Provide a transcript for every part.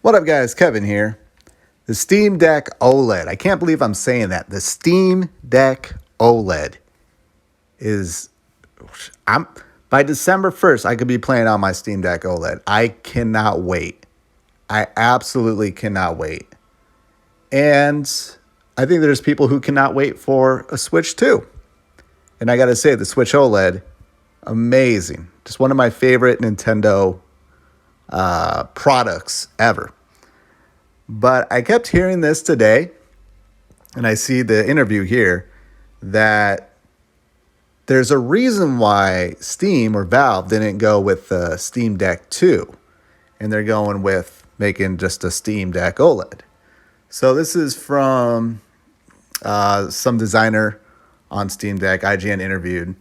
What up, guys? Kevin here. The Steam Deck OLED. I can't believe I'm saying that. The Steam Deck OLED is... I'm by December 1st, I could be playing on my Steam Deck OLED. I cannot wait. I absolutely cannot wait. And I think there's people who cannot wait for a Switch too. And I got to say, the Switch OLED, amazing. Just one of my favorite Nintendo products ever. But I kept hearing this today, and I see the interview here, that there's a reason why Steam or Valve didn't go with the Steam Deck 2, and they're going with making just a Steam Deck OLED. So this is from some designer on Steam Deck, IGN interviewed.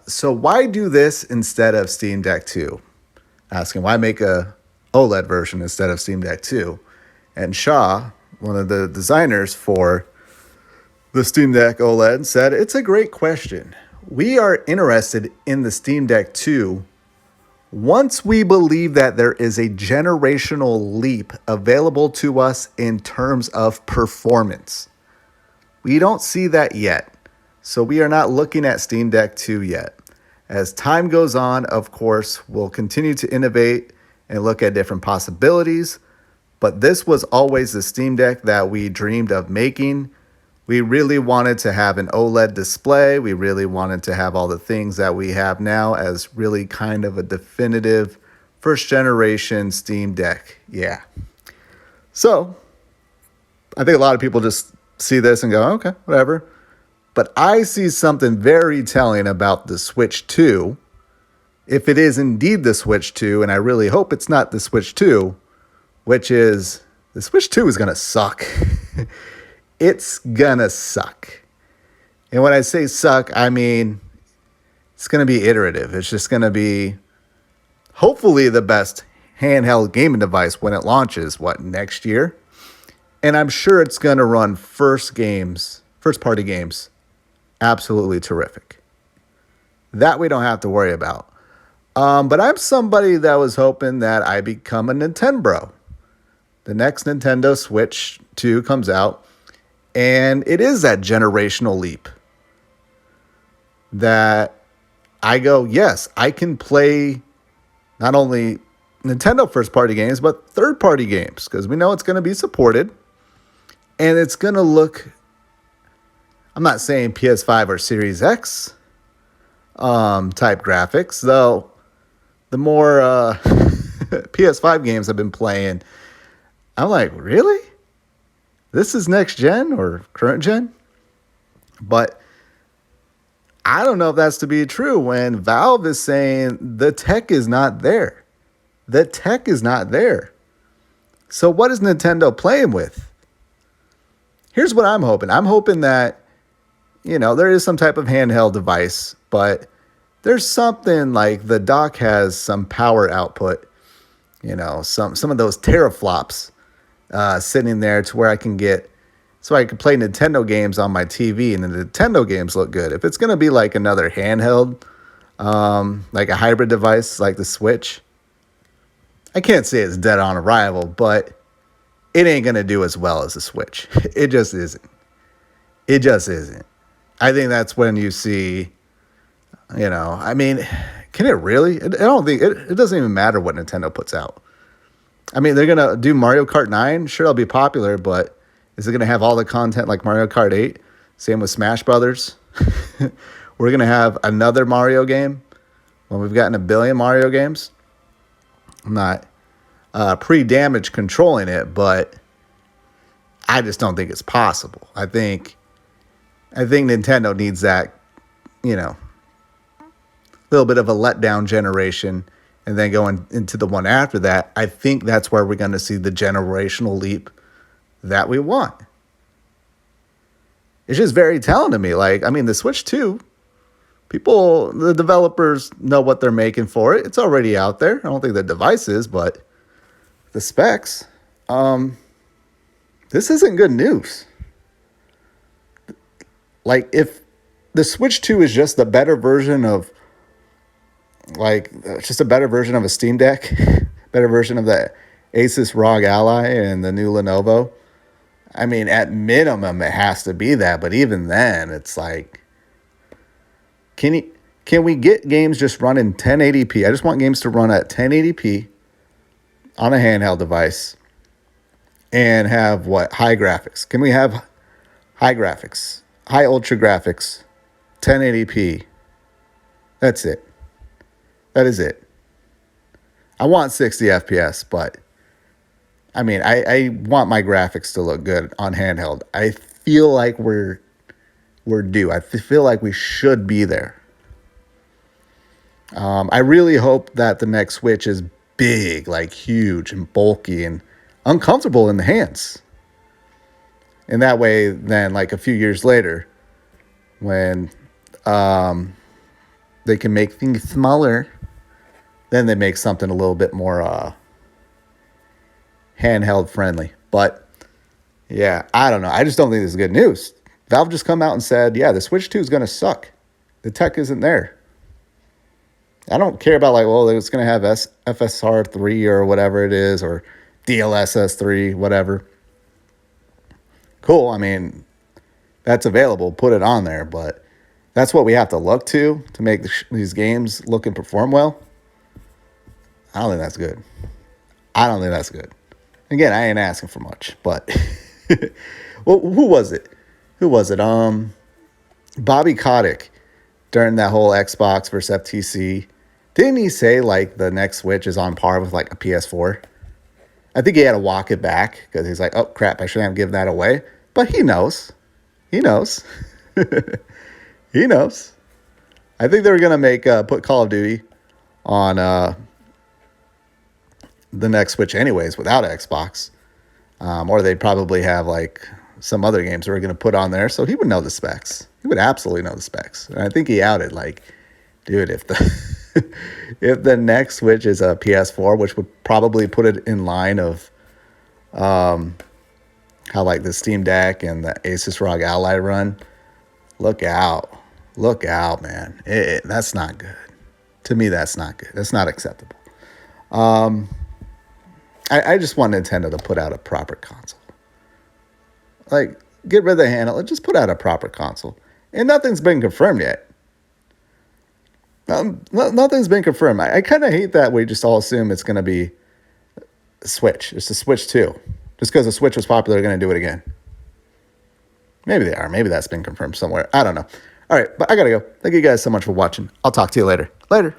So why do this instead of Steam Deck 2? Asking why make a OLED version instead of Steam Deck 2? And Shaw, one of the designers for the Steam Deck OLED, said, "It's a great question. We are interested in the Steam Deck 2 once we believe that there is a generational leap available to us in terms of performance. We don't see that yet, so we are not looking at Steam Deck 2 yet. As time goes on, of course, we'll continue to innovate and look at different possibilities, but this was always the Steam Deck that we dreamed of making. We really wanted to have an OLED display. We really wanted to have all the things that we have now as really kind of a definitive first generation Steam Deck." Yeah. So I think a lot of people just see this and go, okay, whatever. But I see something very telling about the Switch 2. If it is indeed the Switch 2, and I really hope it's not the Switch 2, which is the Switch 2 is going to suck. It's going to suck. And when I say suck, I mean it's going to be iterative. It's just going to be hopefully the best handheld gaming device when it launches, next year? And I'm sure it's going to run first-party games, absolutely terrific. That we don't have to worry about. But I'm somebody that was hoping that I become a Nintendo. The next Nintendo Switch 2 comes out, and it is that generational leap that I go, yes, I can play not only Nintendo first-party games, but third-party games, because we know it's going to be supported, and it's going to look, I'm not saying PS5 or Series X type graphics, though the more PS5 games I've been playing, I'm like, really? This is next gen or current gen? But I don't know if that's to be true when Valve is saying the tech is not there. The tech is not there. So what is Nintendo playing with? Here's what I'm hoping. I'm hoping that, there is some type of handheld device, but there's something like the dock has some power output, some of those teraflops sitting there to where I can play Nintendo games on my TV, and the Nintendo games look good. If it's going to be like another handheld, like a hybrid device like the Switch, I can't say it's dead on arrival, but it ain't going to do as well as the Switch. It just isn't. It just isn't. I think that's when you see, can it really? I don't think, it doesn't even matter what Nintendo puts out. They're going to do Mario Kart 9. Sure, it'll be popular, but is it going to have all the content like Mario Kart 8? Same with Smash Brothers. We're going to have another Mario game when we've gotten 1 billion Mario games. I'm not pre-damage controlling it, but I just don't think it's possible. I think Nintendo needs that, little bit of a letdown generation, and then going into the one after that. I think that's where we're going to see the generational leap that we want. It's just very telling to me. The Switch 2, the developers know what they're making for it. It's already out there. I don't think the device is, but the specs, this isn't good news. If the Switch 2 is just a better version of just a better version of a Steam Deck, better version of the Asus ROG Ally and the new Lenovo. I mean, at minimum, it has to be that. But even then, it's like, can you, can we get games just running 1080p? I just want games to run at 1080p on a handheld device and have what? High graphics. Can we have high graphics, high ultra graphics, 1080p? That's it. That is it. I want 60 FPS, but I mean, I want my graphics to look good on handheld. I feel like we're due. I feel like we should be there. I really hope that the next Switch is big, like huge and bulky and uncomfortable in the hands. And that way, then, like a few years later, when they can make things smaller, then they make something a little bit more handheld friendly. But yeah, I don't know. I just don't think this is good news. Valve just come out and said, yeah, the Switch 2 is going to suck. The tech isn't there. I don't care about like, well, it's going to have FSR 3 or whatever it is, or DLSS 3, whatever. Cool. I mean, that's available. Put it on there. But that's what we have to look to make these games look and perform well. I don't think that's good. I don't think that's good. Again, I ain't asking for much, but well, who was it? Bobby Kotick during that whole Xbox versus FTC. Didn't he say like the next Switch is on par with like a PS4? I think he had to walk it back because he's like, oh crap, I shouldn't have given that away. But he knows. He knows. He knows. I think they were gonna put Call of Duty on the next Switch anyways without Xbox. Or they'd probably have like some other games they were going to put on there. So he would know the specs. He would absolutely know the specs. And I think he outed like, dude, if the if the next Switch is a PS4, which would probably put it in line of how like the Steam Deck and the Asus ROG Ally run, look out. Look out, man. That's not good. To me, that's not good. That's not acceptable. I just want Nintendo to put out a proper console. Like, get rid of the handheld. Just put out a proper console. And nothing's been confirmed yet. Nothing's been confirmed. I kind of hate that we just all assume it's going to be a Switch. It's the Switch 2. Just because the Switch was popular, they're going to do it again. Maybe they are. Maybe that's been confirmed somewhere. I don't know. All right, but I got to go. Thank you guys so much for watching. I'll talk to you later. Later.